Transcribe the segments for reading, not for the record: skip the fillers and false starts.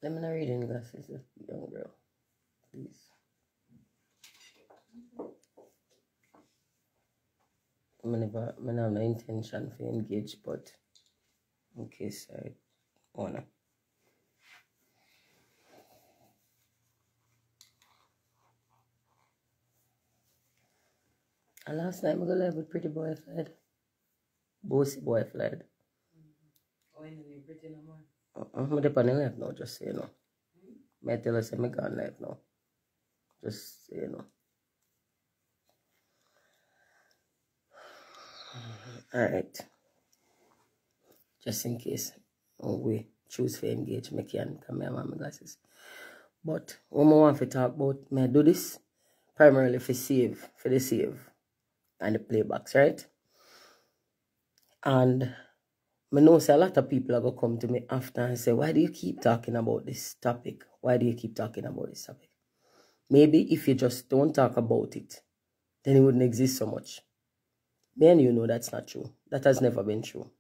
Let me not read in glasses, young girl. Please. I have no intention to engage, but in case I wanna. And last night I go live with Pretty Boy FLiQWYD. Bossy Boy FLiQWYD. Oh, you know pretty no more? I'm on the live now, just so you know. May I tell us I'm gone live now. Just so you know. Alright. Just in case we choose to engage, I can come here with my glasses. But what I want to talk about, may I do this primarily for the save and the playbacks, right? And I know a lot of people are going to come to me after and say, why do you keep talking about this topic? Why do you keep talking about this topic? Maybe if you just don't talk about it, then it wouldn't exist so much. Then you know that's not true. That has never been true.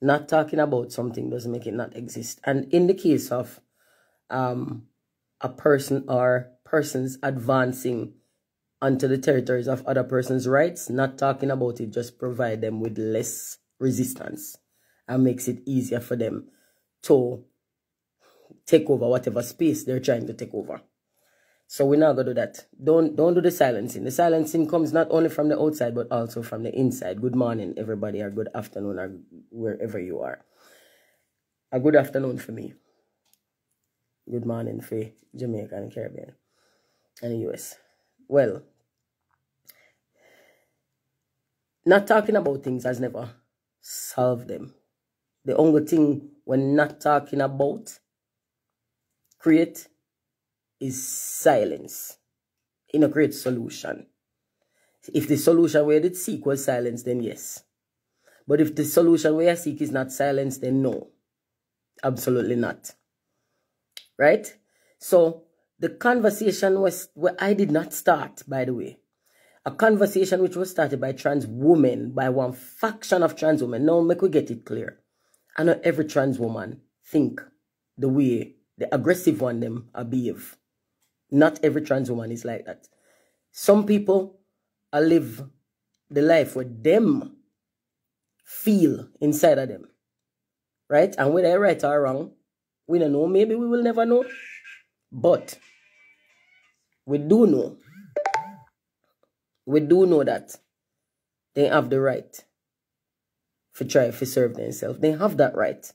Not talking about something doesn't make it not exist. And in the case of a person or persons advancing onto the territories of other person's rights, not talking about it just provide them with less resistance and makes it easier for them to take over whatever space they're trying to take over. So we're not going to do that. Don't do the silencing. The silencing comes not only from the outside, but also from the inside. Good morning, everybody, or good afternoon, or wherever you are. A good afternoon for me. Good morning for Jamaica and Caribbean and the US. Well, not talking about things has never solved them. The only thing we're not talking about create is silence. It no create solution. If the solution we did seek was silence, then yes. But if the solution we seek is not silence, then no. Absolutely not. Right? So the conversation was where I did not start, by the way. A conversation which was started by trans women, by one faction of trans women. Now make we get it clear. I know every trans woman think the way the aggressive one them behave. Not every trans woman is like that. Some people live the life where them feel inside of them. Right? And whether they're right or wrong, we don't know. Maybe we will never know. But we do know. We do know that they have the right to try to serve themselves. They have that right.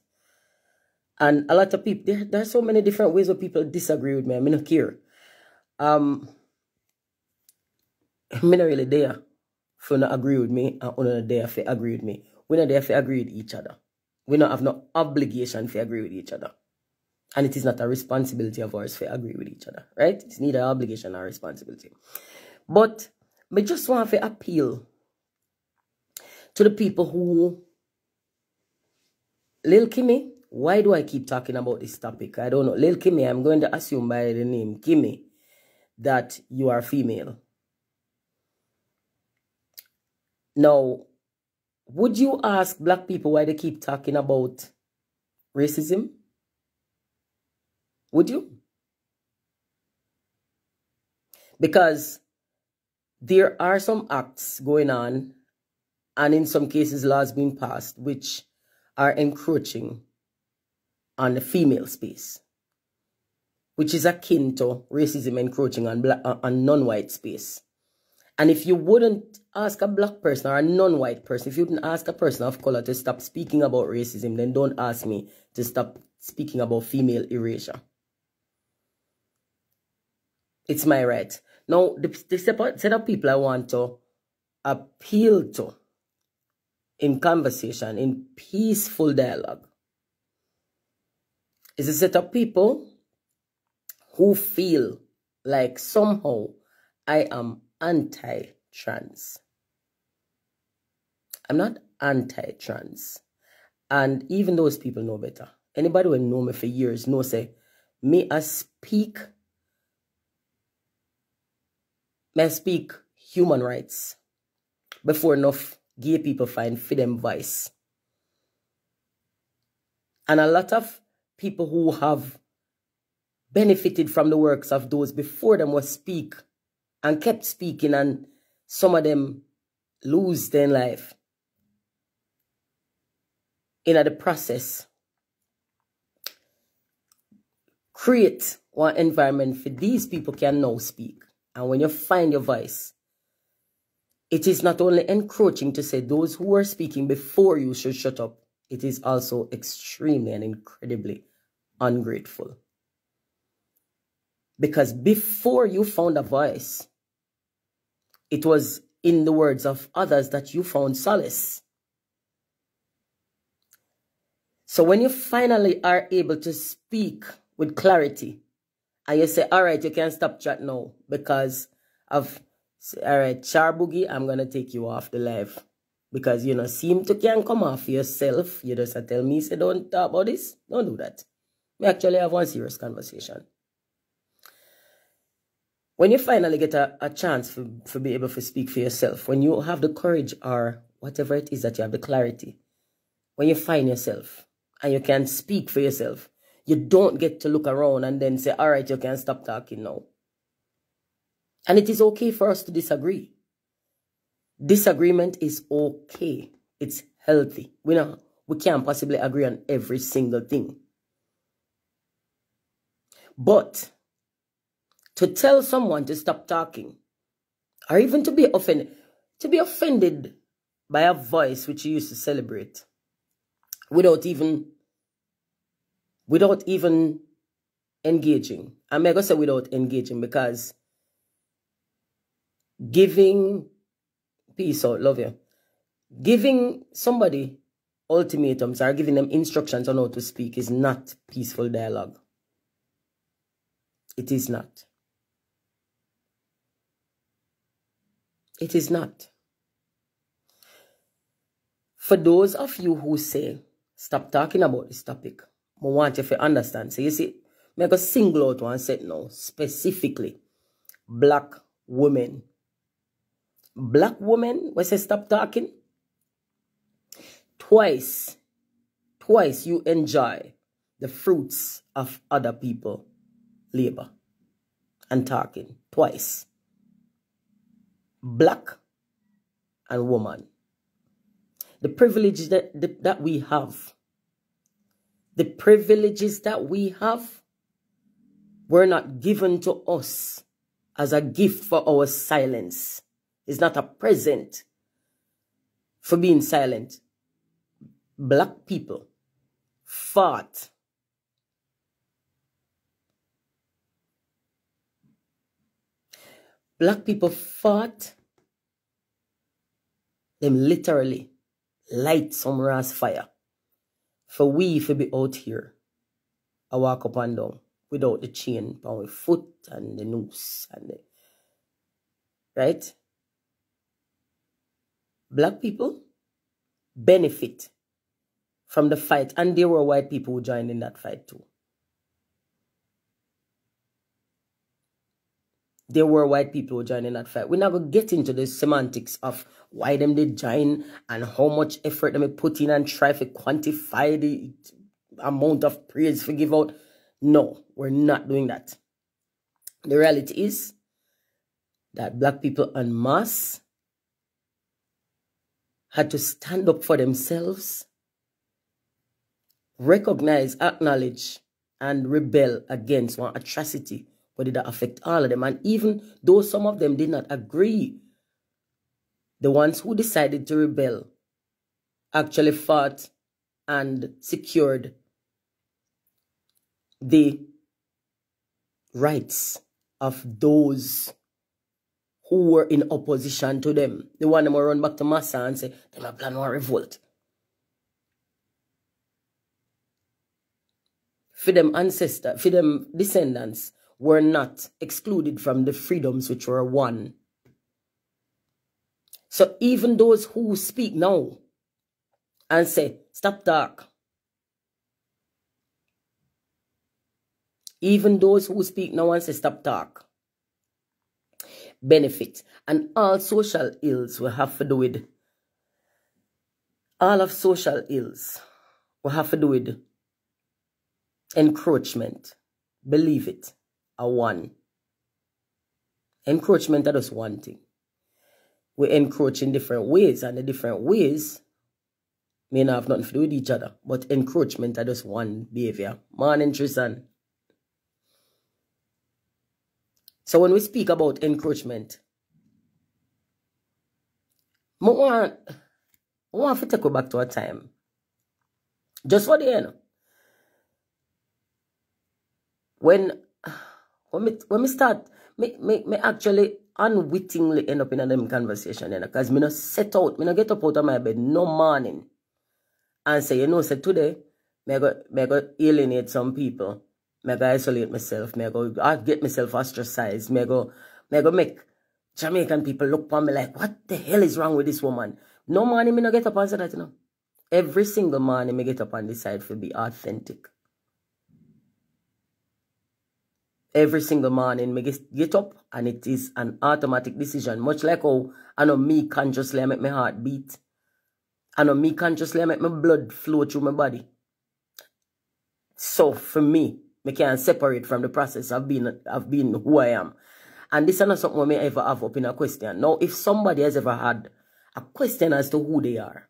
And a lot of people, there are so many different ways where people disagree with me. I mean, not care. I'm not really there for not agree with me and I'm not there for agree with me. We're not there for agree with each other. We don't have no obligation to agree with each other. And it is not a responsibility of ours to agree with each other, right? It's neither obligation or responsibility. But I just want to appeal to the people who... Lil Kimmy, why do I keep talking about this topic? I don't know. Lil Kimmy, I'm going to assume by the name Kimmy that you are female. Now, would you ask black people why they keep talking about racism? Would you? Because there are some acts going on, and in some cases laws being passed, which are encroaching on the female space, which is akin to racism encroaching on non-white space. And if you wouldn't ask a black person or a non-white person, if you wouldn't ask a person of color to stop speaking about racism, then don't ask me to stop speaking about female erasure. It's my right. Now, the set of people I want to appeal to in conversation, in peaceful dialogue, is a set of people who feel like somehow I am anti-trans. I'm not anti-trans. And even those people know better. Anybody who know me for years know say, me I speak human rights before enough gay people find freedom voice. And a lot of people who have benefited from the works of those before them was speak and kept speaking, and some of them lose their life in the process. Create one environment for these people can now speak. And when you find your voice, it is not only encroaching to say those who were speaking before you should shut up. It is also extremely and incredibly ungrateful. Because before you found a voice, it was in the words of others that you found solace. So when you finally are able to speak with clarity, and you say, all right, you can stop chat now because of, all right, Char Boogie, I'm going to take you off the live. Because you know, seem to can come off yourself. You just tell me, say, don't talk about this. Don't do that. We actually have one serious conversation. When you finally get a chance for be able to speak for yourself, when you have the courage or whatever it is that you have the clarity, when you find yourself and you can speak for yourself, you don't get to look around and then say, all right, you can stop talking now. And it is okay for us to disagree. Disagreement is okay. It's healthy. We can't possibly agree on every single thing. But to tell someone to stop talking, or even to be offended by a voice which you used to celebrate, without even engaging. I'm going to say without engaging, because giving peace out, love you. Giving somebody ultimatums or giving them instructions on how to speak is not peaceful dialogue. It is not. It is not. For those of you who say, stop talking about this topic, I want you to understand. So you see, make a single out one set now, specifically, black women. Black women, we say stop talking. Twice you enjoy the fruits of other people labor and talking. Twice. Black and woman. The privileges that we have, the privileges that we have were not given to us as a gift for our silence. It's not a present for being silent. Black people fought. Black people fought. Them literally light some ra's fire. For we to be out here, I walk up and down without the chain on my foot and the noose and the, right? Black people benefit from the fight, and there were white people who joined in that fight too. There were white people who joined in that fight. We're not going to get into the semantics of why them they join and how much effort they put in and try to quantify the amount of praise for give out. No, we're not doing that. The reality is that black people en masse had to stand up for themselves, recognize, acknowledge, and rebel against one atrocity. But did that affect all of them? And even though some of them did not agree, the ones who decided to rebel actually fought and secured the rights of those who were in opposition to them. The one them will run back to Massa and say, they have plan one revolt. For them ancestors, for them descendants, were not excluded from the freedoms which were won. So even those who speak now and say, stop talk. Even those who speak now and say, stop talk, benefit. And all social ills will have to do with, all of social ills will have to do with encroachment believe it, a one. Encroachment is just one thing. We encroach in different ways, and the different ways may not have nothing to do with each other, but encroachment is just one behavior. Morning, Tristan. So when we speak about encroachment, I want to take you back to a time. Just for the end. When we start, me actually unwittingly end up in a them conversation, because me no set out, me no get up out of my bed no morning and say, you know, say today, me go alienate some people, me go isolate myself, me go get myself ostracized, me go make Jamaican people look upon me like, what the hell is wrong with this woman? No morning, me no get up and say that, you know. Every single morning, me get up and decide to be authentic. Every single morning, me get up and it is an automatic decision. Much like how I know me consciously I make my heart beat. I know me consciously I make my blood flow through my body. So for me, me can't separate from the process of being who I am. And this is not something I may ever have up in a question. Now, if somebody has ever had a question as to who they are,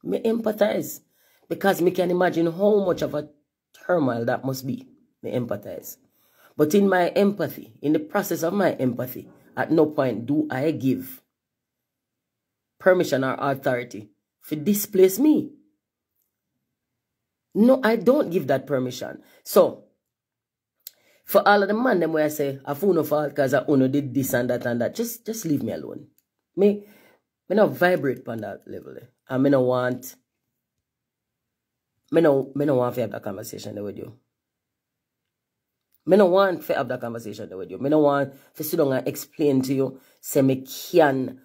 me empathize. Because me can imagine how much of a turmoil that must be. Me empathize. But in my empathy, in the process of my empathy, at no point do I give permission or authority to displace me. No, I don't give that permission. So, for all of the man them where I say, I fool no fault because I uno did this and that, just leave me alone. Me not vibrate on that level. And me no want to have that conversation there with you. Me no want to have that conversation there with you. Me no want to sit down and explain to you, say me can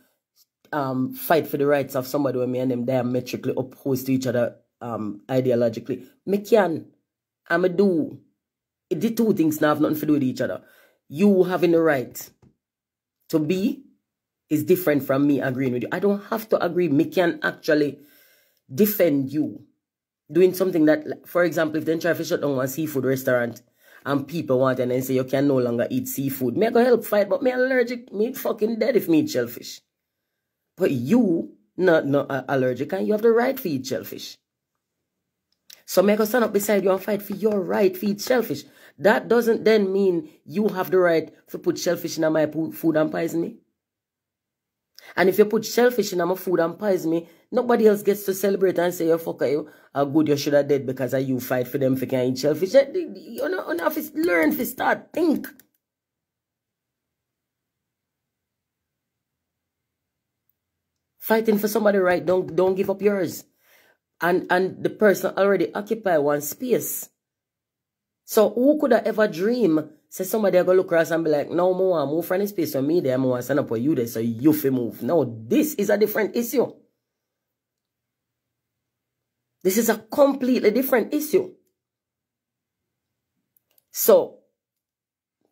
fight for the rights of somebody when me and them diametrically opposed to each other ideologically. Me can. And me do. The two things now have nothing to do with each other. You having the right to be is different from me agreeing with you. I don't have to agree. Me can actually defend you doing something that, for example, if they try to shut down one seafood restaurant and people want and then say you can no longer eat seafood, me go help fight, but me allergic, me fucking dead if me eat shellfish. But you not allergic and you have the right to eat shellfish. So me go stand up beside you and fight for your right to eat shellfish. That doesn't then mean you have the right to put shellfish in my food and poison me. And if you put shellfish in my food and poison me, nobody else gets to celebrate and say, you fucker, you are good, you should have dead because you fight for them if you can eat shellfish. You know, enough is learn to start, think. Fighting for somebody right, don't give up yours. And the person already occupy one space. So who could have ever dream, say somebody go look across and be like, no, more move from this space for me there, I want to stand up for you there, so you fi move. No, this is a different issue. This is a completely different issue. So,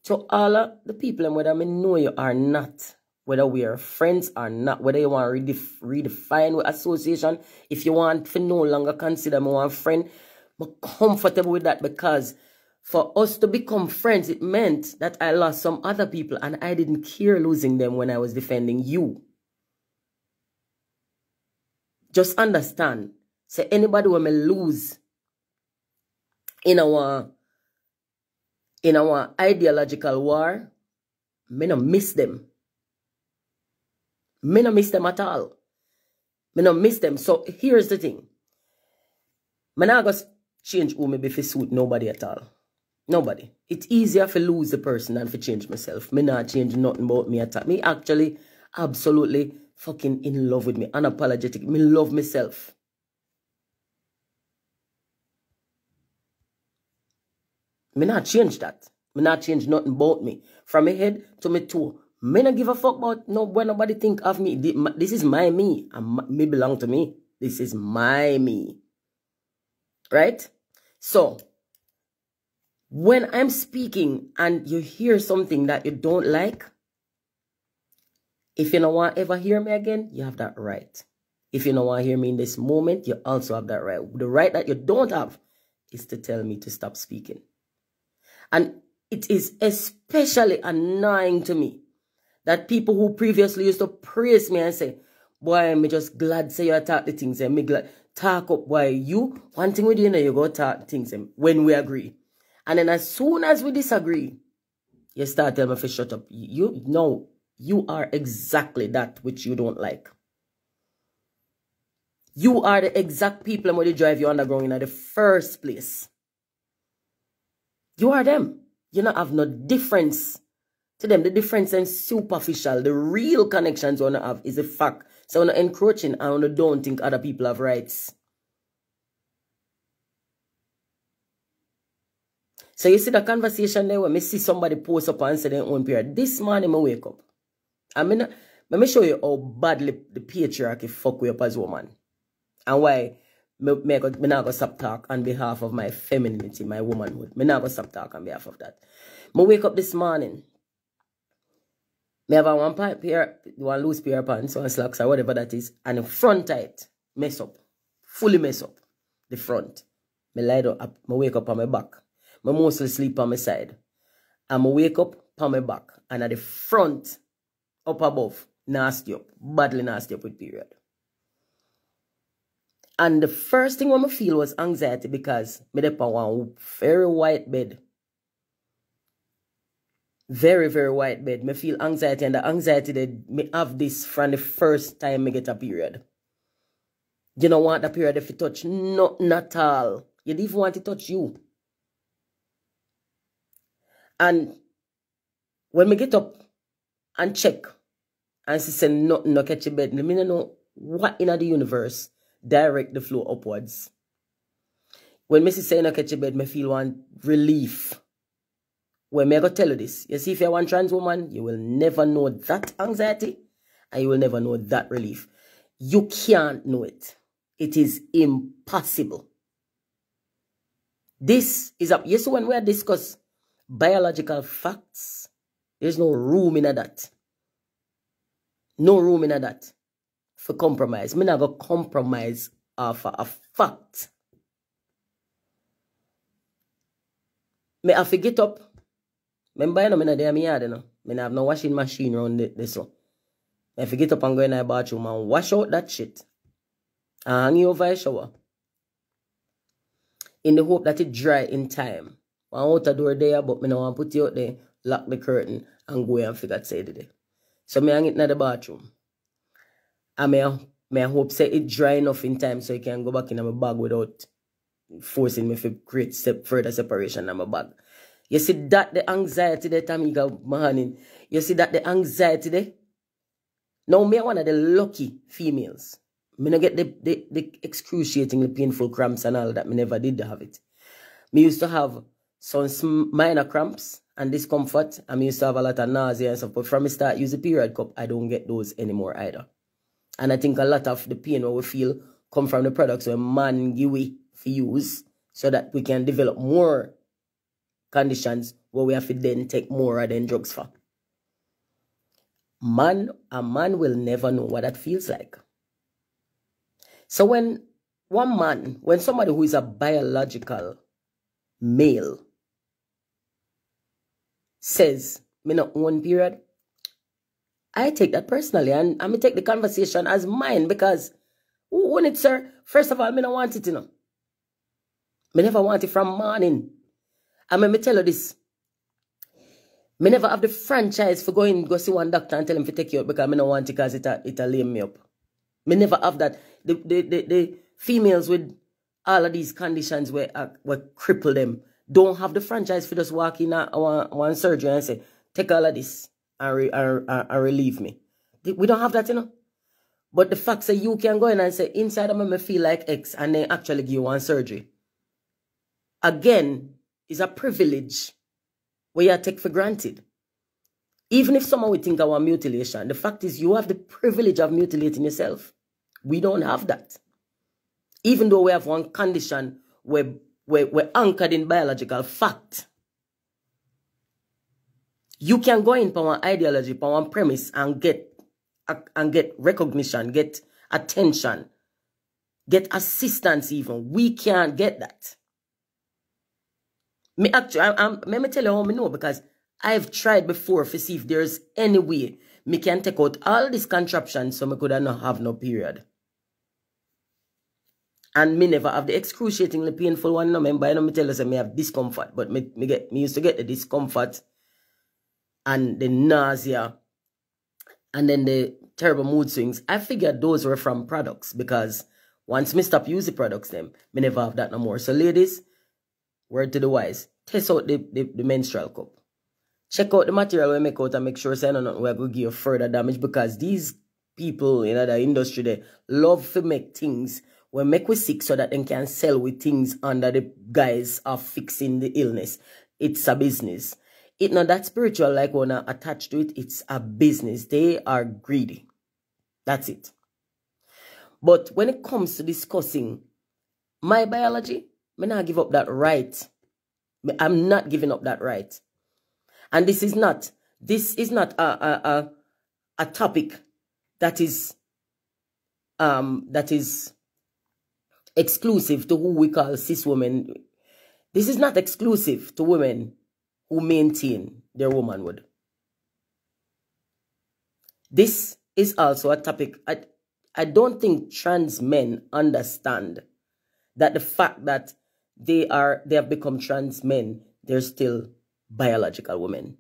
to all of the people, and whether I know you or not, whether we are friends or not, whether you want to redefine with association, if you want to no longer consider me one friend, I'm comfortable with that because for us to become friends, it meant that I lost some other people and I didn't care losing them when I was defending you. Just understand. Say anybody when me lose in our ideological war, me no miss them. Me no miss them at all. Me no miss them. So here's the thing. Me not go change who me be for suit nobody at all. Nobody. It's easier to lose the person than to change myself. Me not change nothing about me at all. Me actually absolutely fucking in love with me. Unapologetic. Me love myself. Me not change that. Me not change nothing about me. From my head to my toe. Me not give a fuck about when nobody think of me. This is my me. And me belong to me. This is my me. Right? So, when I'm speaking and you hear something that you don't like, if you don't want to ever hear me again, you have that right. If you don't want to hear me in this moment, you also have that right. The right that you don't have is to tell me to stop speaking. And it is especially annoying to me that people who previously used to praise me and say, boy, me just glad say you talk the things and me glad talk up why you one thing with you know you go talk the things when we agree. And then as soon as we disagree, you start telling me to shut up. You know you are exactly that which you don't like. You are the exact people who drive you underground in the first place. You are them. You don't have no difference to them. The difference is superficial. The real connections you want to have is a fact. So you're not encroaching and you don't think other people have rights. So you see the conversation there when I see somebody post up and say their own period. This morning I wake up. Let me show you how badly the patriarchy fuck you up as a woman. And why me not going to stop talk on behalf of my femininity, my womanhood. Me not going to stop talk on behalf of that. I wake up this morning. Me have one loose pair of pants or slacks or whatever that is. And the front tight mess up. Fully mess up. The front. Me lie down up. I wake up on my back. I mostly sleep on my side. And I wake up on my back. And at the front, up above, nasty up. Badly nasty up with period. And the first thing I feel was anxiety because I sleep on one very white bed. Very, very white bed. I feel anxiety, and the anxiety that me have this from the first time I get a period. You don't want the period if you touch nothing at all. You don't even want to touch you. And when I get up and check and she say nothing no catch your bed, I don't know what in the universe direct the flow upwards. When Mrs. say no catch your bed, I feel one relief. When I go tell you this, you see if you're one trans woman, you will never know that anxiety and you will never know that relief. You can't know it. It is impossible. This is up. Yes, when we discuss biological facts, there's no room in that. No room in that for compromise. I'm not going to compromise for a fact. I have to get up. Remember, I'm in the yard, I have no washing machine around this one. I have to get up and go in the bathroom and wash out that shit. And hang it over a shower. In the hope that it dry in time. I'm out the door there, but I don't want to put it out there, lock the curtain, and go and figure out it. So I hang it in the bathroom. And I hope say it dry enough in time so I can go back in my bag without forcing me to create further separation in my bag. You see that the anxiety that Amiga morning. You see that the anxiety there. Now me one of the lucky females. Me not get the excruciatingly painful cramps and all that. Me never did have it. Me used to have some minor cramps and discomfort. And me used to have a lot of nausea and stuff. But from me start use the period cup, I don't get those anymore either. And I think a lot of the pain we feel come from the products where man give we for use so that we can develop more conditions where we have to then take more than drugs for. A man will never know what that feels like. So when somebody who is a biological male says, me not one period, I take that personally and I take the conversation as mine because who want it, sir? First of all, me don't want it, you know. Me never want it from morning. And let me tell you this. Me never have the franchise for go see one doctor and tell him to take you out because I don't want it because it'll lame me up. Me never have that. The females with all of these conditions where cripple them don't have the franchise for just walk in one surgery and say, take all of this and relieve me. We don't have that, you know. But the fact that you can go in and say, inside of me feel like X and then actually give you one surgery. Again, is a privilege where you take for granted. Even if someone would think I want mutilation, the fact is you have the privilege of mutilating yourself. We don't have that. Even though we have one condition where we're anchored in biological fact. You can go in for one ideology, for one premise and get recognition, get attention, get assistance even. We can't get that. Me actually, let me tell you how I know, because I've tried before to see if there's any way me can take out all these contraptions so me could not have no period. And me never have the excruciatingly painful one. No, remember, me tell you say me have discomfort, but me used to get the discomfort and the nausea and then the terrible mood swings. I figured those were from products, because once me stop using products, them me never have that no more. So ladies, word to the wise, test out the menstrual cup. Check out the material we make out and make sure say no we're going to give you further damage, because these people in the industry, they love to make things we make we sick so that they can sell with things under the guise of fixing the illness. It's a business. It's not that spiritual like one attached to it. It's a business. They are greedy. That's it. But when it comes to discussing my biology, I'm not give up that right. I'm not giving up that right. And this is not a topic that is exclusive to who we call cis women. This is not exclusive to women who maintain their womanhood. This is also a topic. I don't think trans men understand that the fact that they have become trans men, they're still biological women.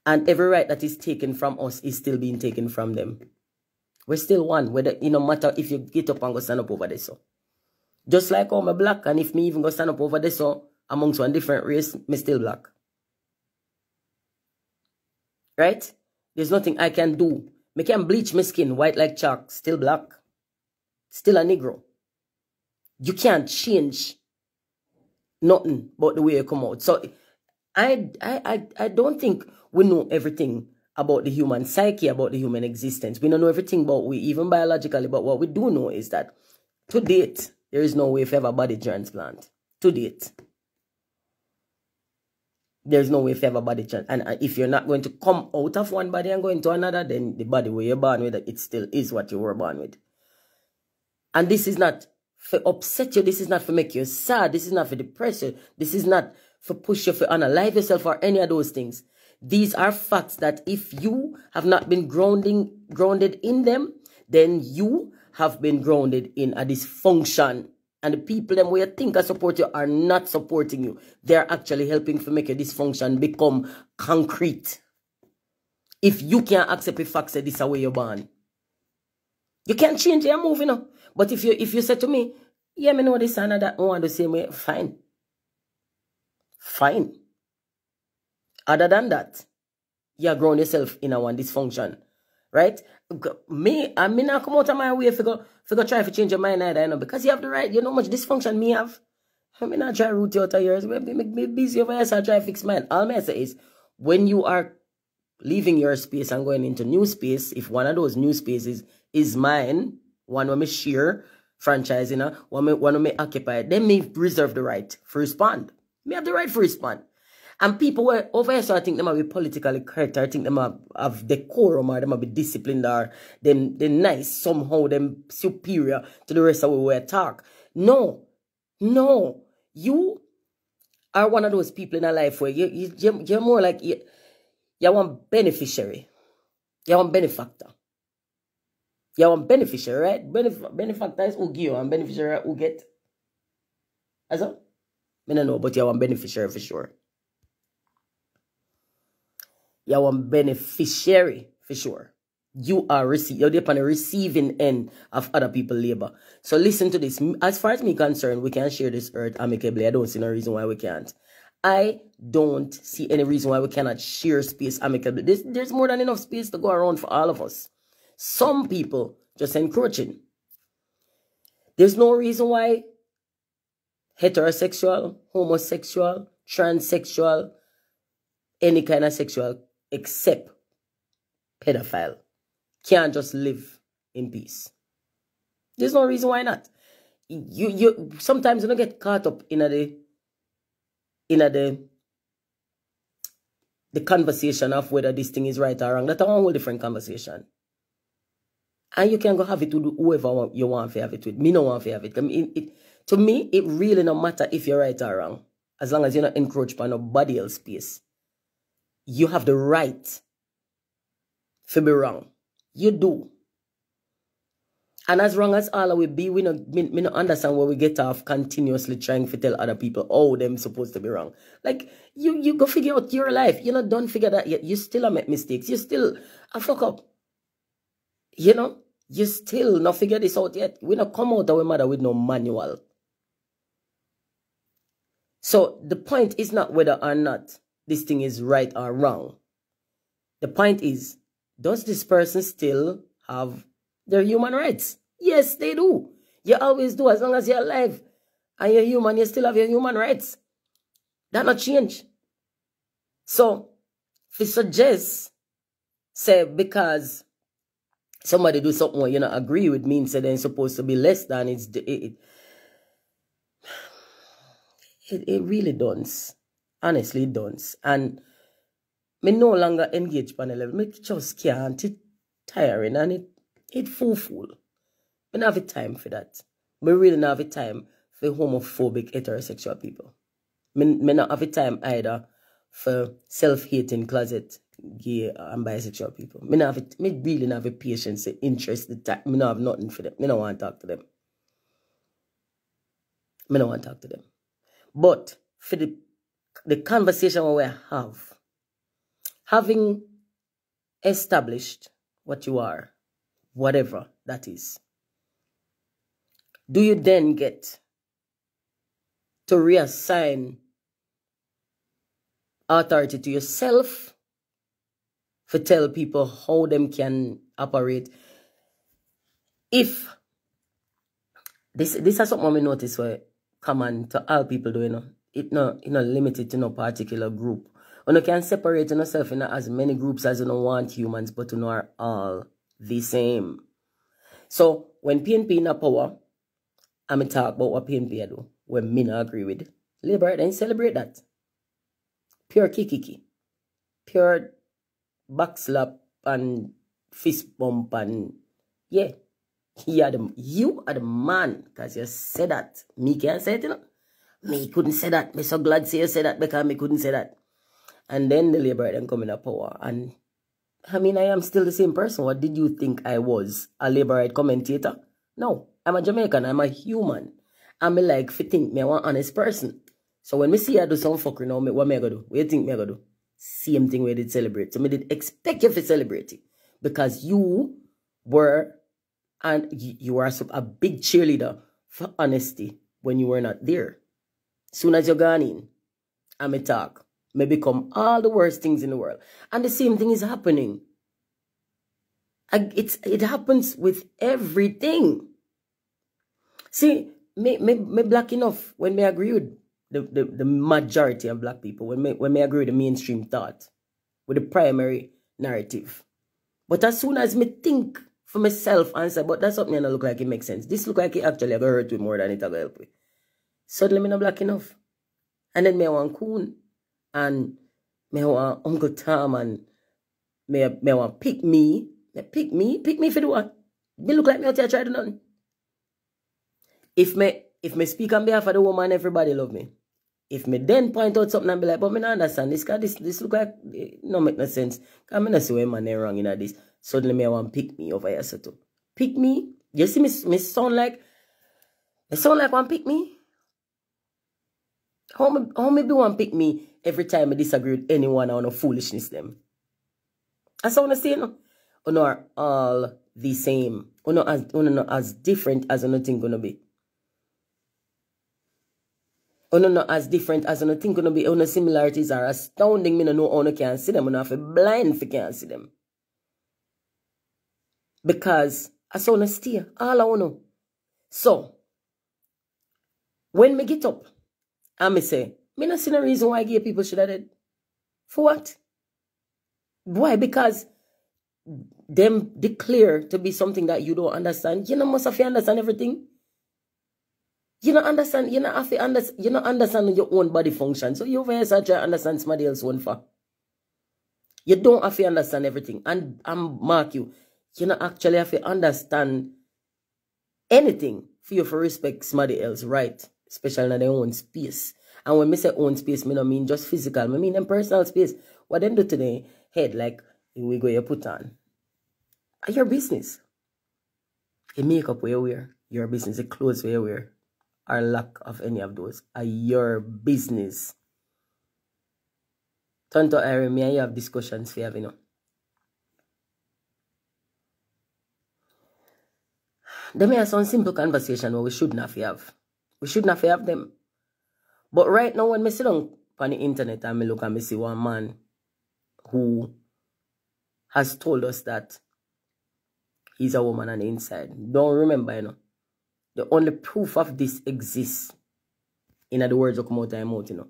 And every right that is taken from us is still being taken from them. We're still one, whether no matter if you get up and go stand up over there. So just like I'm black, and if me even go stand up over there, so amongst one different race, me still black. Right? There's nothing I can do. Me can bleach my skin white like chalk, still black. Still a Negro. You can't change nothing but the way you come out. So I don't think we know everything about the human psyche, about the human existence. We don't know everything about we, even biologically, but what we do know is that to date, there is no way for ever body transplant. To date. There's no way for ever body transplant. And if you're not going to come out of one body and go into another, then the body where you're born with, it still is what you were born with. And this is not for upset you. This is not for make you sad. This is not for depress you. This is not for push you for unalive yourself or any of those things. These are facts that if you have not been grounded in them, then you have been grounded in a dysfunction. And the people them where you think are support you are not supporting you. They are actually helping to make your dysfunction become concrete. If you can't accept the facts that this is the way you're born, you can't change your move, you know. But if you say to me, yeah, me know this and that, I want the same way, fine. Fine. Other than that, you ground yourself in a one dysfunction. Right? I mean not come out of my way if you go try to change your mind either, you know, because you have the right, you know how much dysfunction me have. I mean not try to root you out of yours. Make me busy over here, so I try to fix mine. All I say is when you are leaving your space and going into new space, if one of those new spaces is mine, one where me share franchise, you know, one where me occupy, then me reserve the right to respond. Me have the right to respond. And people were over here, so I think they might be politically correct, or I think they might have decorum, or they might be disciplined, or they're nice, somehow them superior to the rest of the way we talk. No. You are one of those people in a life where you're more like you're one beneficiary. You're one benefactor. You're one beneficiary, right? Benefactor is who give and beneficiary who get. That's all? I don't know, but you're one beneficiary for sure. You're one beneficiary for sure. You're on the receiving end of other people's labor. So listen to this. As far as me concerned, we can share this earth amicably. I don't see no reason why we can't. I don't see any reason why we cannot share space amicably. There's more than enough space to go around for all of us. Some people just encroaching. There's no reason why heterosexual, homosexual, transsexual, any kind of sexual, except pedophile, can't just live in peace. There's no reason why not. You sometimes you don't get caught up in the conversation of whether this thing is right or wrong. That's a whole different conversation. And you can go have it with whoever you want to have it with. Me no want to have it. To me, it really no matter if you're right or wrong. as long as you're not encroach on nobody else's space, you have the right to be wrong. You do. And as wrong as all we be, we don't understand where we get off continuously trying to tell other people, oh, them supposed to be wrong. Like, you go figure out your life. You know, don't figure that yet. You still make mistakes. You still a fuck up. You know, you still not figure this out yet. We not come out of our mother with no manual. So the point is not whether or not this thing is right or wrong. The point is, does this person still have their human rights? Yes, they do. You always do. As long as you're alive and you're human, you still have your human rights. That not change. So, if you suggest, say, because somebody do something where you not agree with means that they're supposed to be less than, it really does. Honestly, it does. And me no longer engage on the level. Me just can't. It's tiring and it fool. Me not have time for that. Me really not have time for homophobic heterosexual people. Me not have time either for self-hating closet gay and bisexual people. Me really not have patience, interest, me not have nothing for them. Me don't want to talk to them. Me don't want to talk to them. But for the conversation we have, having established what you are, whatever that is, do you then get to reassign authority to yourself for tell people how them can operate? If this is something we notice where common to all people do, you know, it not limited to no particular group. You can separate yourself in as many groups as you don't want humans, but you are all the same. So when PNP in a power, I'm talk about what PNP do, when me not agree with, Labour then celebrate that. Pure kiki. Pure backslap and fist bump and yeah. You are the man, because you said that. Me can't say it, you know. Me couldn't say that. Me so glad say you said that because me couldn't say that. And then the Labour then come in a power. And I mean, I am still the same person. What did you think I was? A Labourite commentator? No. I'm a Jamaican. I'm a human. I'm like, if you think me, I'm an honest person. So when me see I do some fuckery now, what me I gonna do? What you think me I gonna do? Same thing we did celebrate. So me did expect you to celebrate it. Because you were, and you were a big cheerleader for honesty when you were not there. Soon as you're gone in, and me talk, may become all the worst things in the world. And the same thing is happening. It happens with everything. See, me black enough when me agree with the majority of black people, when me agree with the mainstream thought, with the primary narrative. But as soon as me think for myself and say, but that's something that look like it makes sense. This look like it actually going to hurt me more than it going to help me. Suddenly me not black enough. And then me want Coon and me want Uncle Tom and me want pick me for the what? Me look like me out here try to do nothing. If me speak on behalf of the woman, everybody love me. If me then point out something and be like, but me not understand this look like it no make no sense. Because me not see where man is wrong in this. Suddenly me want pick me over here so too. Pick me? You see me sound like one pick me? How me be one pick me every time I disagree with anyone on a foolishness them? That's what I say, no? You know are all the same. You know as different as you think gonna be. You know as different as you think gonna be. You know similarities are astounding. Me no know how you can see them. You know have blind if you can't see them. Because I saw no stay. All I want to know. So when me get up and me say, me not see no reason why gay people should have dead. For what? Why? Because them declare to be something that you don't understand. You know must have to understand everything. You don't understand. You don't have to understand. You don't understand your own body function. So you over here try to understand somebody else's one for. You don't have to understand everything. And mark you. You don't actually have to understand anything for you to respect somebody else, right? Especially in their own space. And when I say own space, I don't mean just physical. I mean them personal space. What them do today, head like we go you put on. Your business. A makeup where you wear, your business. A clothes where you wear, or lack of any of those are your business. Turn to Irene, me and you have discussions for you know. Them are some simple conversation where we should not have. We should not have them. But right now, when I sit on the internet and I look and I see one man who has told us that he's a woman on the inside. Don't remember, you know. The only proof of this exists in the words of come out of my mouth, you know.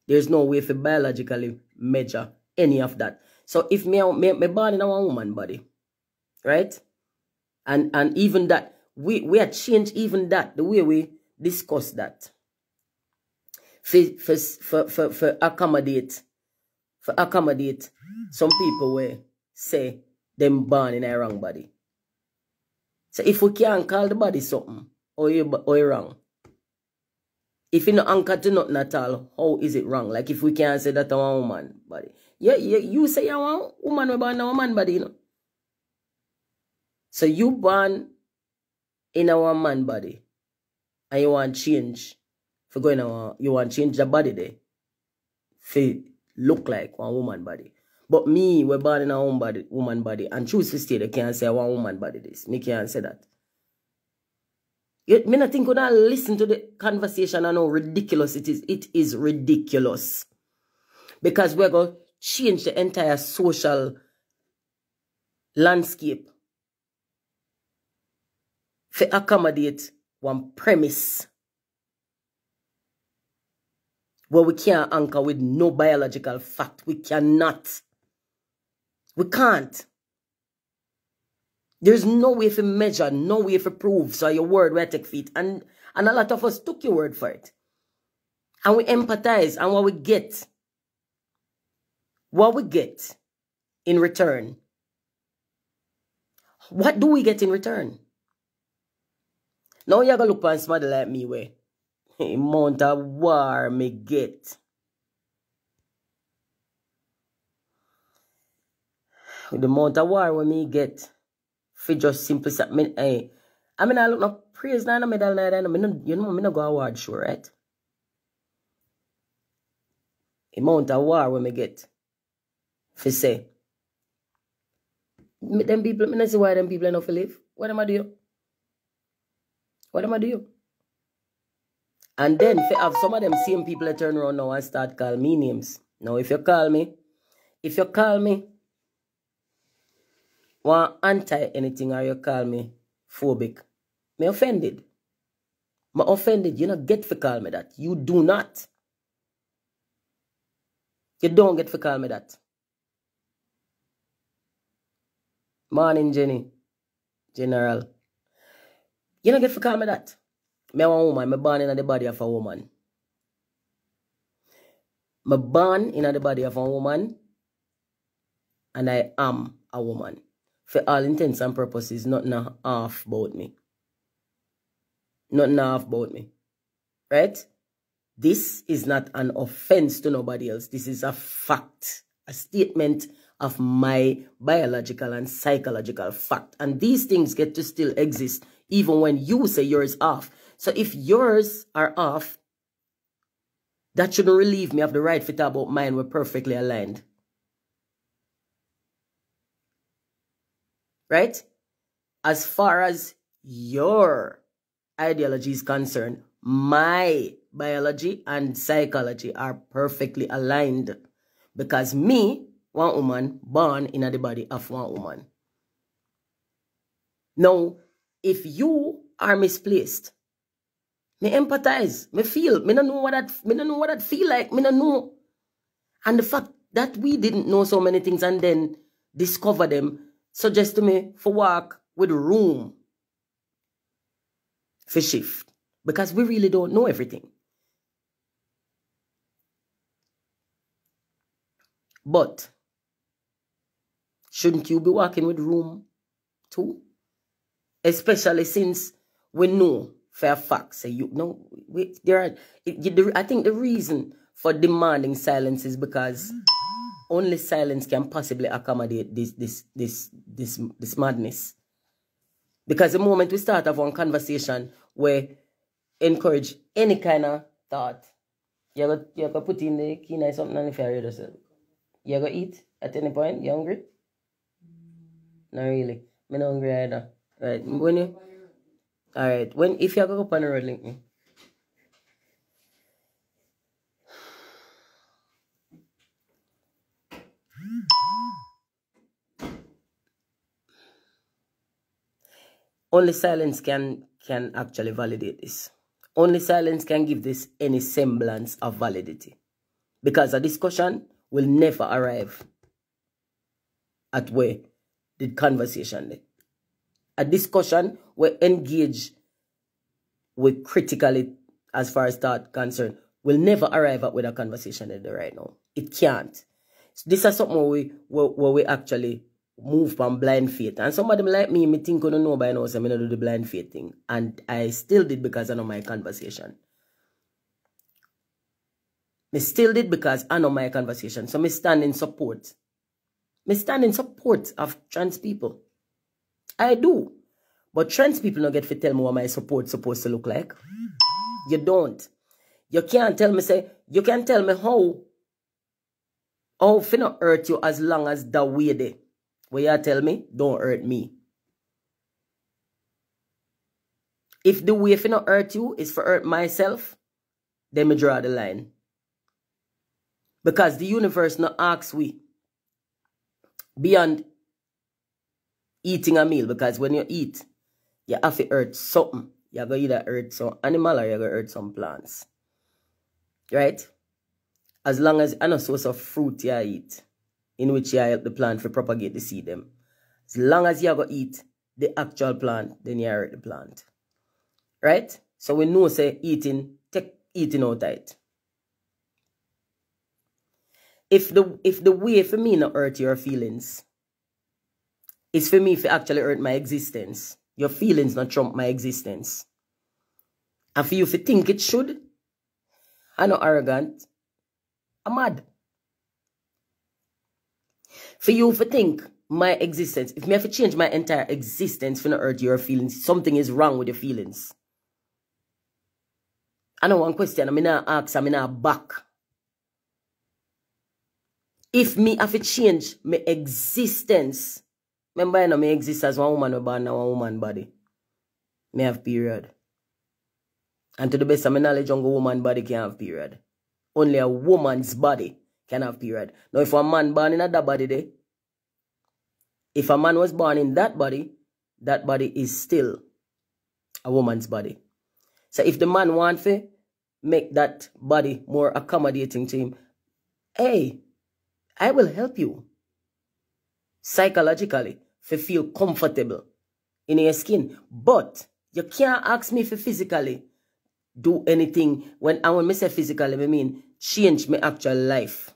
There's no way to biologically measure any of that. So if me born in a woman body, right? And even that, we had changed even that, the way we discuss that. For accommodate some people where say them born in a wrong body. So if we can't call the body something, or you wrong. If you not anchored to nothing at all, how is it wrong? Like if we can't say that a woman body. Yeah, you say you're a woman, we born in a woman body, you know. So you born in a man body and you want change for going you want change the body there for look like one woman body. But me, we're born in a woman body and choose to stay, they can't say one woman body this. Me can't say that. Me not think we don't listen to the conversation and how ridiculous it is. It is ridiculous. Because we're going to change the entire social landscape to accommodate one premise where we can't anchor with no biological fact. We cannot. We can't. There's no way to measure, no way to prove. So your word will take feet. And a lot of us took your word for it. And we empathize. And what we get in return. What do we get in return? Now you're going to look at somebody like me where the amount of war me get. The amount of war when me get. For just simply say, I look no praise na medal na you know, me no go award show, right? Amount of war when me get. For say. Them people, me not see why them people not for live. What am I do? What am I do? And then if have some of them same people that turn around now and start calling me names. Now if you call me one anti anything or you call me phobic, me offended. Me offended. You don't get to call me that. You do not. You don't get to call me that. Morning, Jenny. General. You don't get to call me that. Me a woman. Me born in the body of a woman. Me born in the body of a woman. And I am a woman. For all intents and purposes, nothing half about me. Nothing half about me. Right? This is not an offense to nobody else. This is a fact. A statement of my biological and psychological fact. And these things get to still exist even when you say yours off. So if yours are off, that shouldn't relieve me of the right to talk about mine. We're perfectly aligned. Right? As far as your ideology is concerned, my biology and psychology are perfectly aligned. Because me, one woman, born in the body of one woman. Now, if you are misplaced, me empathize, me feel, me don't know what that feel like, me don't know. And the fact that we didn't know so many things and then discover them suggest to me for work with room for shift. Because we really don't know everything. But shouldn't you be working with room too? Especially since we know for a fact. Say you no, wait, there are. I think the reason for demanding silence is because only silence can possibly accommodate this madness. Because the moment we start have one conversation where encourage any kind of thought, you're gonna put in the key or something and if you're yourself. You're gonna eat at any point? You hungry? Not really. I'm not hungry either. Right. When you alright. If you're gonna go up on the road, link me. Only silence can actually validate this. Only silence can give this any semblance of validity. Because a discussion will never arrive at where the conversation is. A discussion will engage with critically as far as thought concerned will never arrive at where the conversation is right now. It can't. So this is something where we actually move from blind faith. And somebody like me think I don't know by now, so I don't do the blind faith thing. And I still did because I know my conversation. I still did because I know my conversation. So I stand in support. I stand in support of trans people. I do. But trans people don't get to tell me what my support supposed to look like. You don't. You can't tell me, say, you can tell me how finna hurt you as long as that way there. What you tell me, don't hurt me. If the way finna hurt you is for hurt myself, then me draw the line. Because the universe not asks we beyond eating a meal. Because when you eat, you have to hurt something. You're going to either hurt some animal or you're going to hurt some plants. Right? As long as I know source of fruit you eat, in which you help the plant to propagate the seed them. As long as you're going to eat the actual plant, then you hurt the plant. Right? So we know, say, take eating out of it. If the way for me not hurt your feelings is for me to actually hurt my existence, your feelings not trump my existence. And for you to think it should, I'm not arrogant, I'm mad. For you to think my existence, if me have to change my entire existence for not hurt your feelings, something is wrong with your feelings. I know one question, I'm not ask, I'm not back. If me have to change my existence, remember I know me exist as one woman born in one woman body. Me have period. And to the best of my knowledge, only a woman body can have period. Only a woman's body can have period. Now if a man born in that body there, if a man was born in that body is still a woman's body. So if the man wants to make that body more accommodating to him, hey, I will help you psychologically to feel comfortable in your skin. But you can't ask me to physically do anything. When I say physically, I mean change my actual life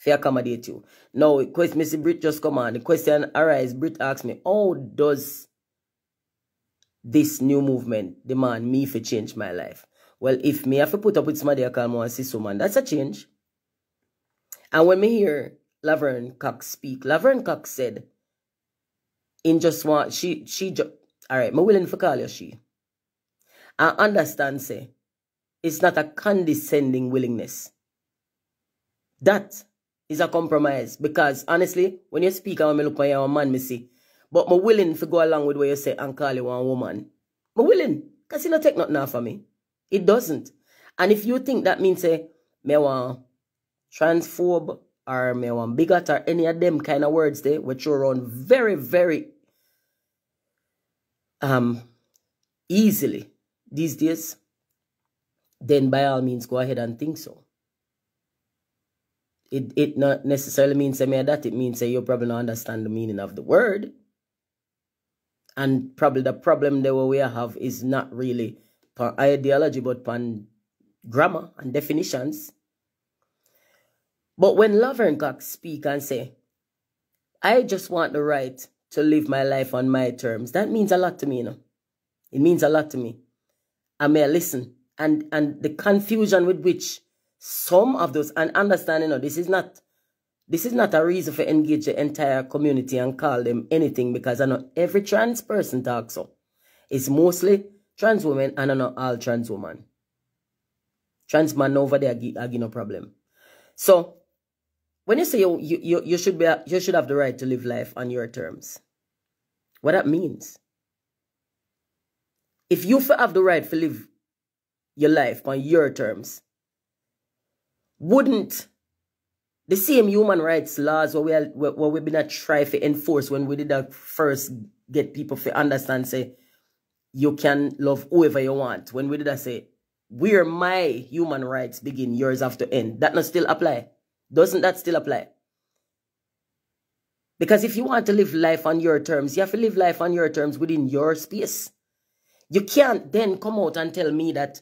to accommodate you. Now, Mr. Brit just come on. The question arises, Brit asks me, how does this new movement demand me to change my life? Well, if me have to put up with somebody I call me a cis woman, that's a change. And when me hear Laverne Cox speak, Laverne Cox said, in just one, all right, I'm willing to call you she. I understand, say, it's not a condescending willingness. That is a compromise. Because, honestly, when you speak and when I look at you, a man, me see. But I'm willing to go along with what you say and call you one woman. I'm willing. Because it don't take nothing off of me. It doesn't. And if you think that means, say, me want transphobe or me want bigot or any of them kind of words there, which are around very, very easily these days, then by all means go ahead and think so. It not necessarily means that it means you probably don't understand the meaning of the word. And probably the problem that we have is not really per ideology but per grammar and definitions. But when Laverne Cox speak and say, I just want the right to live my life on my terms, that means a lot to me, you know. It means a lot to me. I may listen. And the confusion with which some of those, and understand, you know, this is not a reason for engage the entire community and call them anything, because I know every trans person talks so. It's mostly trans women, and I know all trans women. Trans man over there I give no problem. So when you say you should have the right to live life on your terms, what that means? If you have the right to live your life on your terms, wouldn't the same human rights laws where we've been try to enforce when we did that first get people to understand, say, you can love whoever you want. When we did that say, where my human rights begin, yours have to end. That not still apply. Doesn't that still apply? Because if you want to live life on your terms, you have to live life on your terms within your space. You can't then come out and tell me that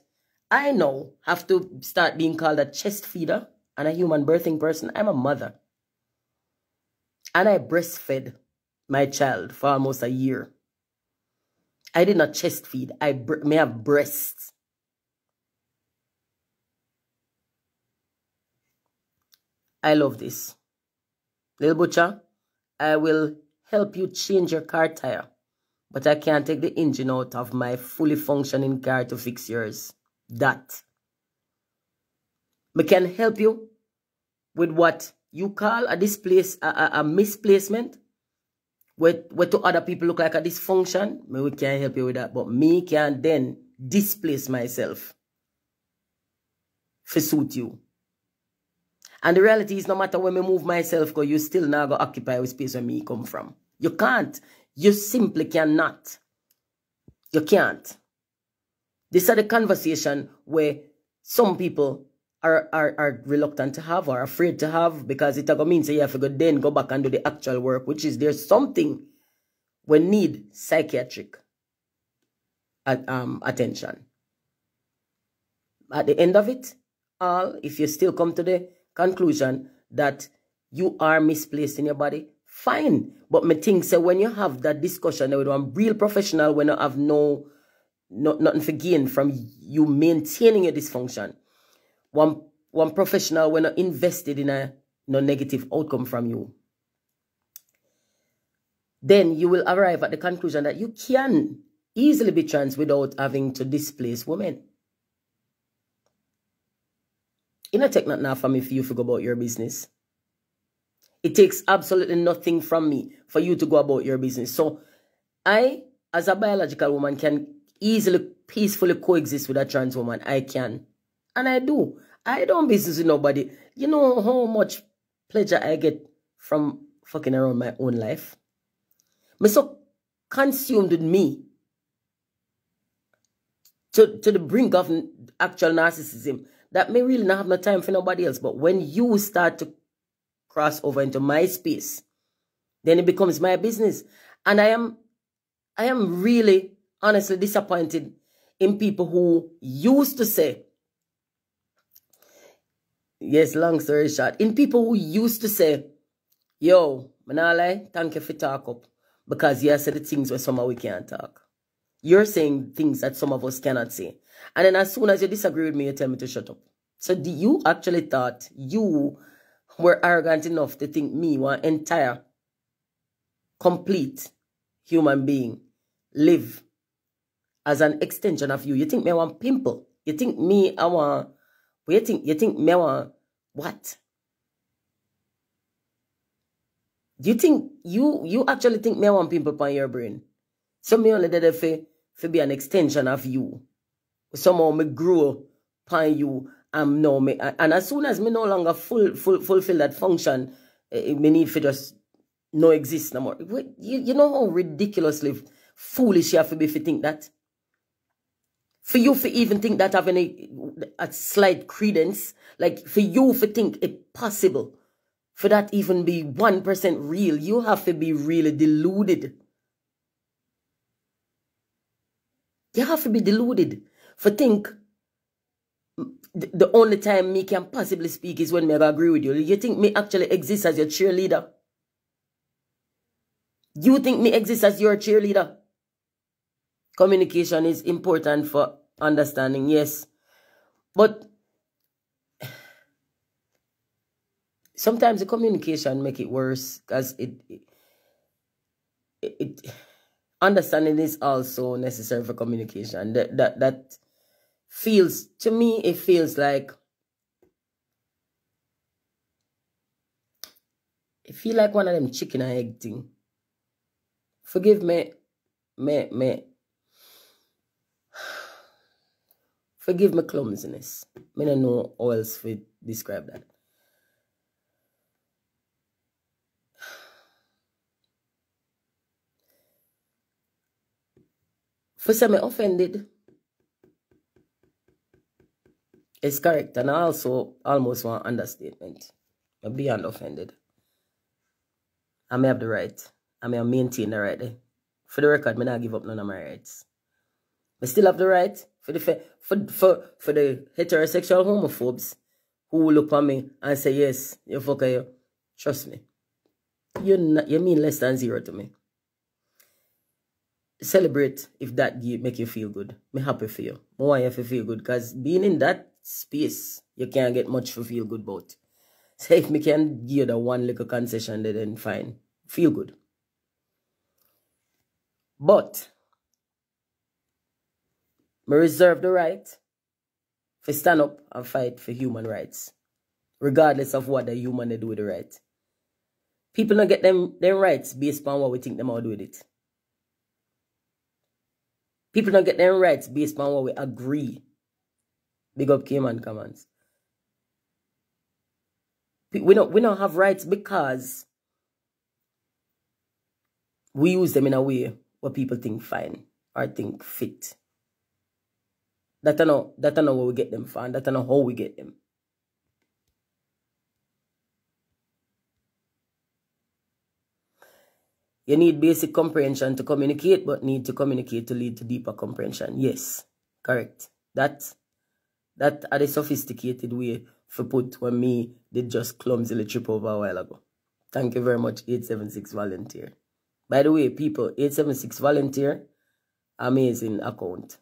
I now have to start being called a chest feeder and a human birthing person. I'm a mother. And I breastfed my child for almost a year. I did not chest feed. I may have breasts. I love this. Little butcher, I will help you change your car tire, but I can't take the engine out of my fully functioning car to fix yours. That. I can help you with what you call a misplacement, where to other people look like a dysfunction. We can't help you with that, but me can then displace myself to suit you. And the reality is, no matter when I move myself, because you still not going to occupy the space where me come from. You can't. You simply cannot. You can't. This is the conversation where some people are reluctant to have or afraid to have, because it means you have to then go back and do the actual work, which is there's something we need psychiatric attention. At the end of it all, if you still come to the conclusion that you are misplaced in your body, fine. But me think say when you have that discussion with one real professional, when you have nothing to gain from you maintaining your dysfunction, one professional when you're invested in a negative outcome from you, then you will arrive at the conclusion that you can easily be trans without having to displace women. It don't take nothing from me for you to go about your business. It takes absolutely nothing from me for you to go about your business. So I, as a biological woman, can easily, peacefully coexist with a trans woman. I can. And I do. I don't business with nobody. You know how much pleasure I get from fucking around my own life? I'm so consumed with me to the brink of actual narcissism that may really not have no time for nobody else. But when you start to cross over into my space, then it becomes my business. And I am really, honestly disappointed in people who used to say, yes, long story short, in people who used to say, yo, manalai, thank you for talk up, because you said the things where some of we can't talk. You're saying things that some of us cannot say. And then as soon as you disagree with me, you tell me to shut up. So you actually thought you were arrogant enough to think me, one entire, complete human being, live as an extension of you. You think me I want pimple? You think me I want... You think me I want... What? Do you think... You actually think me I want pimple on your brain? So me only did it for be an extension of you. Somehow me grow upon you. And as soon as me no longer fulfill that function, me need to just no exist no more. You know how ridiculously foolish you have to be if you think that? For you to even think that having a slight credence, like for you to think it possible, for that even be 1% real, you have to be really deluded. You have to be deluded for think the only time me can possibly speak is when me agree with you. You think me actually exist as your cheerleader? You think me exist as your cheerleader? Communication is important for understanding, yes. But sometimes the communication make it worse because it understanding is also necessary for communication. That feels, to me, it feels like, it feel like one of them chicken and egg thing. Forgive me. Forgive me clumsiness. I don't know how else to describe that. For some offended, it's correct. And I also almost want understatement. I'm beyond offended. I may have the right. I may maintain the right there. For the record, I not give up none of my rights. I still have the right for the heterosexual homophobes who will look at me and say, yes, you fucker you. Trust me. You mean less than zero to me. Celebrate if that make you feel good. I'm happy for you. I want you to feel good because being in that space, you can't get much to feel good about. So if me can give you the one little concession, then fine. Feel good. But I reserve the right to stand up and fight for human rights, regardless of what the human they do with the right. People don't get them rights based on what we think them how to do with it. People don't get them rights based on what we agree. Big up Cayman Commands. We don't have rights because we use them in a way what people think fine or think fit. That's not where we get them from. That's not how we get them. You need basic comprehension to communicate, but need to communicate to lead to deeper comprehension. Yes, correct. That are the sophisticated way for put when me did just clumsily trip over a while ago. Thank you very much, 876 Volunteer. By the way, people, 876 Volunteer, amazing account.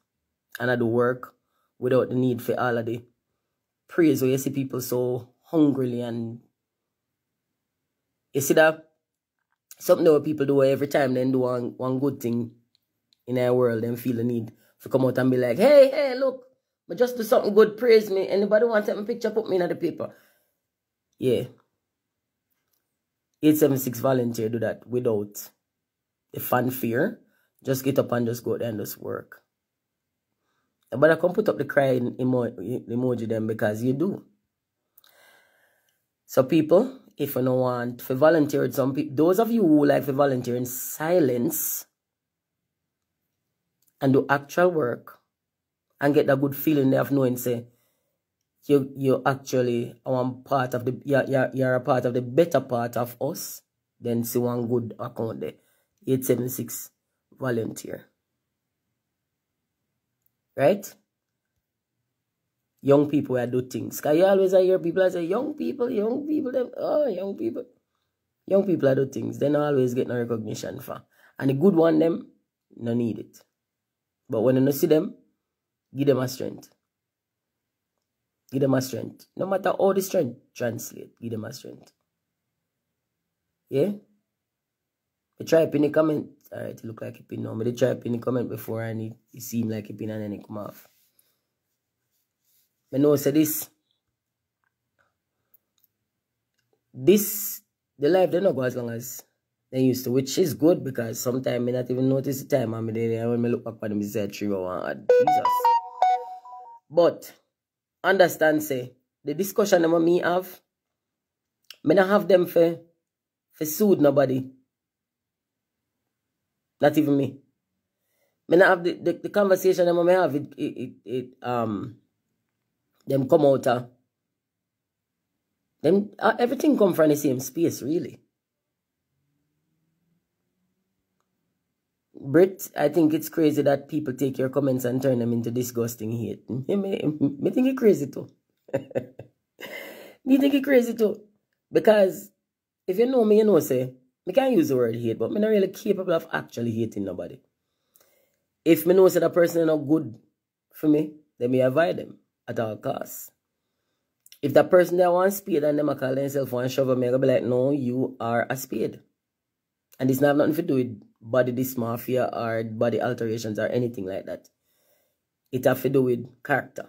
And I do work without the need for all of the praise where you see people so hungrily and you see that something that people do every time they do one good thing in our world and feel the need to come out and be like, hey, look, I just do something good, praise me. Anybody want to take my picture, put me in the paper. Yeah. 876 Volunteer do that without the fanfare. Just get up and just go there and just work. But I can put up the crying emoji then because you do. So people, if you don't want to volunteer with some people, those of you who like to volunteer in silence and do actual work and get that good feeling there of knowing, say, you actually are part of the, you're a part of the better part of us, then see one good account there. 876 Volunteer. Right? Young people that do things. Because you always hear people that say, young people, them, young people. Young people that do things. They don't always get no recognition for. And the good one, them, no need it. But when you don't see them, give them a strength. Give them a strength. No matter how the strength translate, give them a strength. Yeah? They try to pin a comment. Alright, it look like a pin now. But they try to pin a comment before and it seem like a pin and then it come off. I know say this, the life they not go as long as they used to, which is good because sometimes I not even notice the time. And when I look back at them, I say 3 hours. Jesus. But understand, say, the discussion that me have, I not have them for soothe nobody. Not even me. I not have the conversation that I have, them come out everything come from the same space, really. Brit, I think it's crazy that people take your comments and turn them into disgusting hate. Me think it's crazy too. Me think it's crazy too. Because if you know me, you know, say, I can't use the word hate, but I'm not really capable of actually hating nobody. If me know say that person is not good for me, then me avoid them at all costs. If that person that wants spade and them a call themselves one shovel, me go be like, no, you are a spade. And it's not nothing to do with body dysmorphia or body alterations or anything like that. It have to do with character.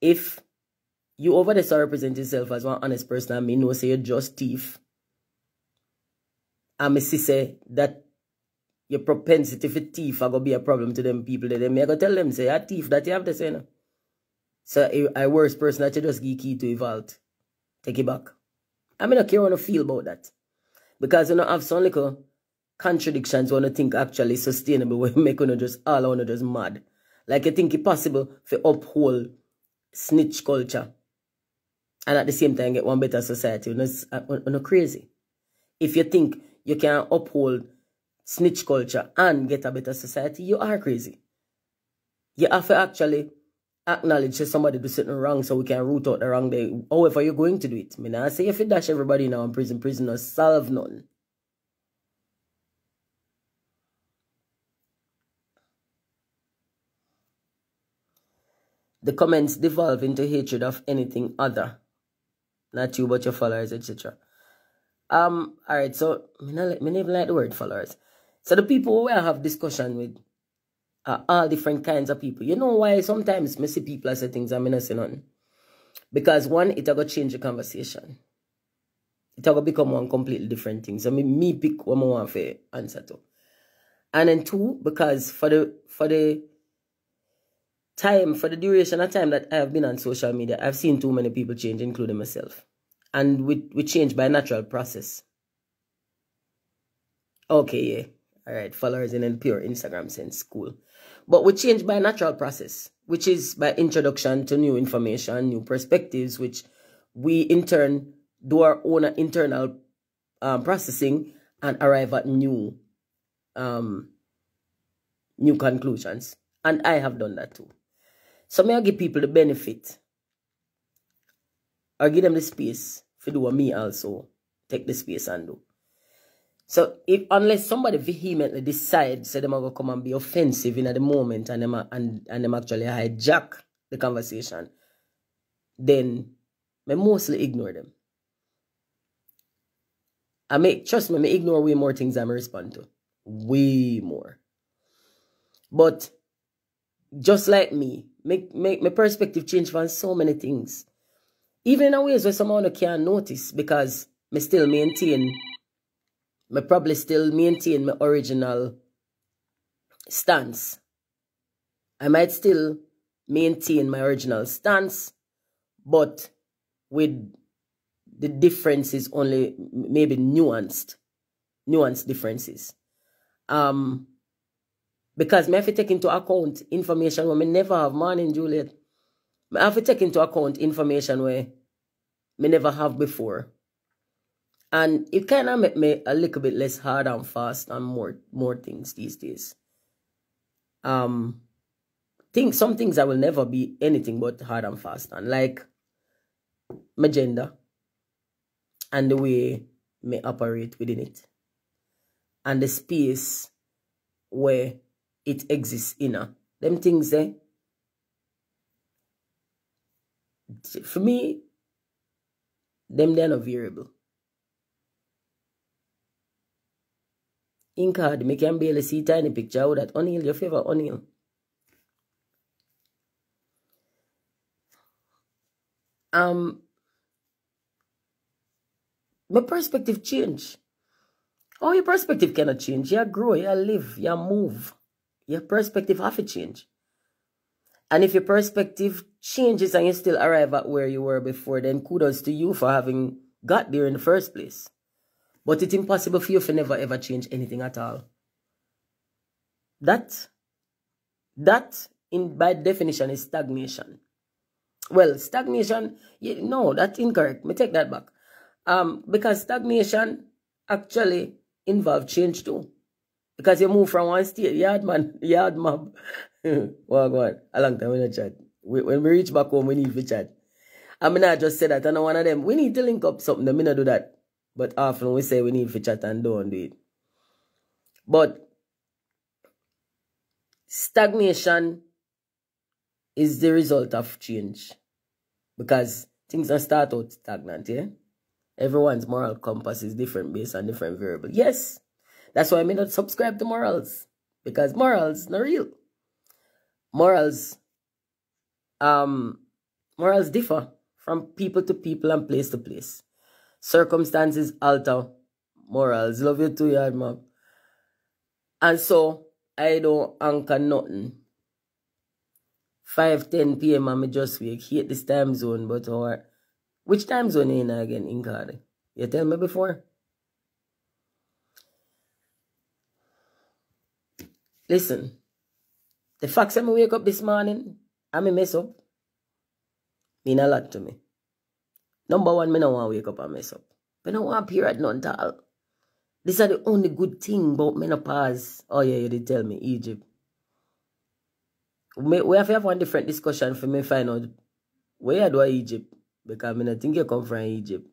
If you over there represent yourself as one honest person and me know say you're just thief, and me say that your propensity for thief are gonna be a problem to them people, then me I go tell them, say, a thief that you have to say no. So a worse person that you just give key to evolve. Take it back. I mean, I care how I feel about that. Because you know have some little contradictions when you think actually sustainable when make you just all on just mad. Like you think it possible to uphold snitch culture and at the same time get one better society. You're not crazy. If you think you can uphold snitch culture and get a better society, you are crazy. You have to actually acknowledge that somebody do something wrong so we can root out the wrong day. However you're going to do it. I mean, I say if you dash everybody now in prison, prisoners solve none. The comments devolve into hatred of anything other. Not you, but your followers, etc. Alright, so me not even like the word followers. So the people who I have discussion with are all different kinds of people. You know why sometimes I see people say things and I not say nothing? Because one, it will change the conversation. It will become one completely different thing. So me pick what I want to answer to. And then two, because for the duration of time that I have been on social media, I've seen too many people change, including myself. And we change by natural process. Okay, yeah. Alright, followers in a pure Instagram sense, cool. But we change by natural process, which is by introduction to new information, new perspectives, which we in turn do our own internal processing and arrive at new conclusions. And I have done that too. So may I give people the benefit or give them the space to do what me also take the space and do. So unless somebody vehemently decides that they're going to come and be offensive in at the moment and them actually hijack the conversation, then I mostly ignore them. Trust me, I ignore way more things than I respond to. Way more. But just like me, make my perspective change from so many things. Even in ways where someone can't notice because I still maintain, I probably still maintain my original stance. I might still maintain my original stance, but with the differences only maybe nuanced differences. Because I have to take into account information where I never have. Morning, Juliet. I have to take into account information where I never have before. And it kind of make me a little bit less hard and fast and more things these days. Some things I will never be anything but hard and fast on, like my gender and the way I operate within it. And the space where it exists in her. Them things there, for me, they're not variable. In card, me can barely see tiny picture of that. O'Neill, your favorite O'Neill. My perspective change. Oh, your perspective cannot change. You grow, you live, you move. Your perspective have to change. And if your perspective changes and you still arrive at where you were before, then kudos to you for having got there in the first place. But it's impossible for you to never ever change anything at all. That by definition is stagnation. Well, stagnation, no, that's incorrect. Me take that back. Because stagnation actually involves change too. Because you move from one state, yard mob. Well, go on. A long time we not chat. When we reach back home, we need to chat. I mean, I just said that, and one of them, we need to link up something. I mean, I do that. But often we say we need to chat and don't do it. But stagnation is the result of change. Because things are start out stagnant, yeah? Everyone's moral compass is different based on different variables. Yes, that's why I may not subscribe to morals. Because morals not real. Morals, morals differ from people to people and place to place. Circumstances alter morals. Love you too, yard, mom. And so, I don't anchor nothing. 5:10 p.m. I'm just wake. Hate this time zone, but or which time zone are you in again in Cardi? You tell me before. Listen, the fact that I wake up this morning, I'm a mess up, mean a lot to me. Number one, I don't want to wake up and mess up. I don't want to period none at all. These are the only good thing about menopause. Oh yeah, you did tell me, Egypt. We have to have one different discussion for me to find out where do I Egypt? Because I think you come from Egypt.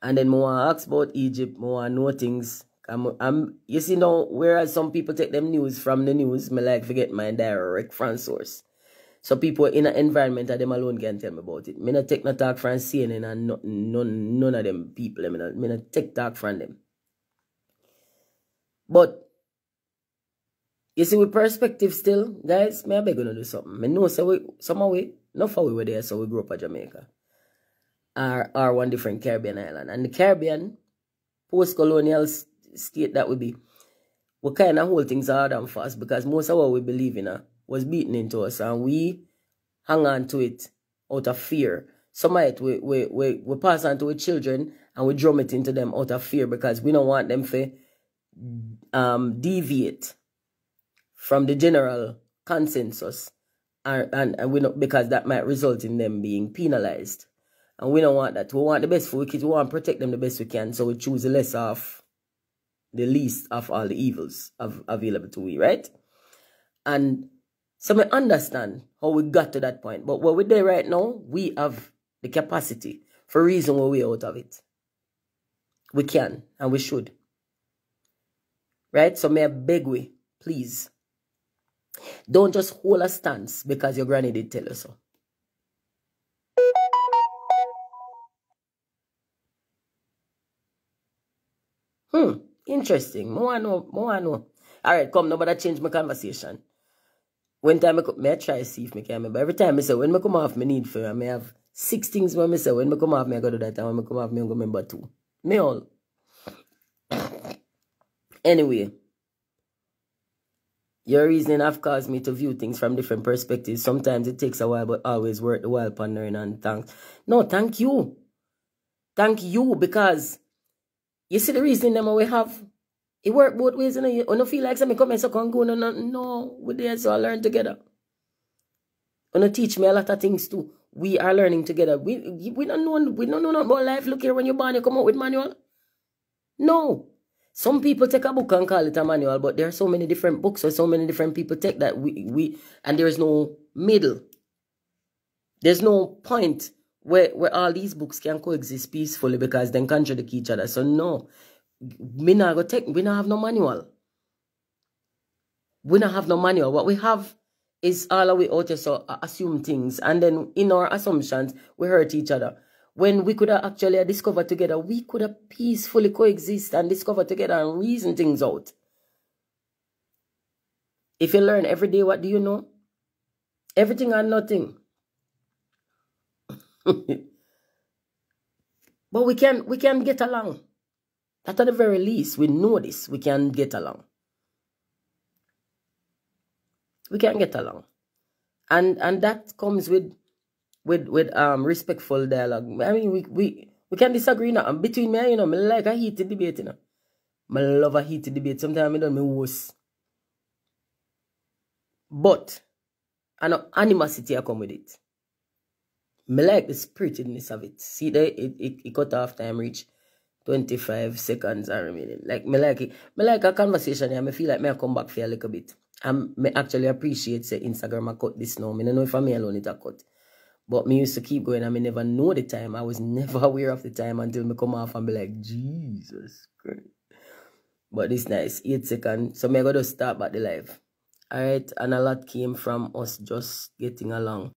And then I want to ask about Egypt, I want to know things. You see now, whereas some people take them news from the news, I like to get my direct from source. So people in an environment that them alone can tell me about it. I don't take no talk from CNN and none of them people. I don't take talk from them. But you see, with perspective still, guys, I beg you to do something. I know so somehow not far we were there, so we grew up in Jamaica. Or one different Caribbean island. And the Caribbean, post-colonial state that we be, we kind of hold things hard and fast because most of what we believe in was beaten into us and we hang on to it out of fear. Some of it we pass on to our children and we drum it into them out of fear because we don't want them to deviate from the general consensus and we know, because that might result in them being penalized. And we don't want that. We want the best for our kids. We want to protect them the best we can. So we choose the less of the least of all the evils available to we, right? And so we understand how we got to that point. But where we're there right now, we have the capacity for reason why we're out of it. We can and we should. Right? So may I beg we, please. Don't just hold a stance because your granny did tell you so. Interesting. More know. Alright, come, nobody change my conversation. When time may I try to see if I can remember. Every time I say, when I come off, I need for I have 6 things when I say, when I come off, I go to that, and when I come off, I go remember 2. Me all. Anyway, your reasoning have caused me to view things from different perspectives. Sometimes it takes a while, but always worth the while pondering and thanks. No, thank you. Thank you, because you see the reasoning them we have. It work both ways, and you don't feel like something come and so can go. No, we're there, so I learn together. You teach me a lot of things too. We are learning together. We don't know about life. Look here, when you're born, you come out with manual. No. Some people take a book and call it a manual, but there are so many different books or so many different people take that and there is no middle. There's no point where all these books can coexist peacefully because they contradict each other. So no, we not have no manual. We don't have no manual. What we have is all the way out there, so assume things. And then in our assumptions, we hurt each other. When we could have actually discovered together, we could have peacefully coexist and discover together and reason things out. If you learn every day, what do you know? Everything and nothing. But we can get along. At the very least, we know this. We can get along. We can get along. And that comes with respectful dialogue. I mean, we can disagree now. And between me and I like a heated debate, I love a heated debate. Sometimes I don't know worse. But I know animosity I come with it. I like the spiritedness of it. See there, it cut off time reach 25 seconds and remaining. Like me like it. Me like a conversation and I feel like I come back for a little bit. And me actually appreciate say Instagram I cut this now. I don't know if I'm alone it a cut. But me used to keep going and I never know the time. I was never aware of the time until me come off and be like, Jesus Christ. But it's nice. 8 seconds. So me go to start back the live. Alright, and a lot came from us just getting along.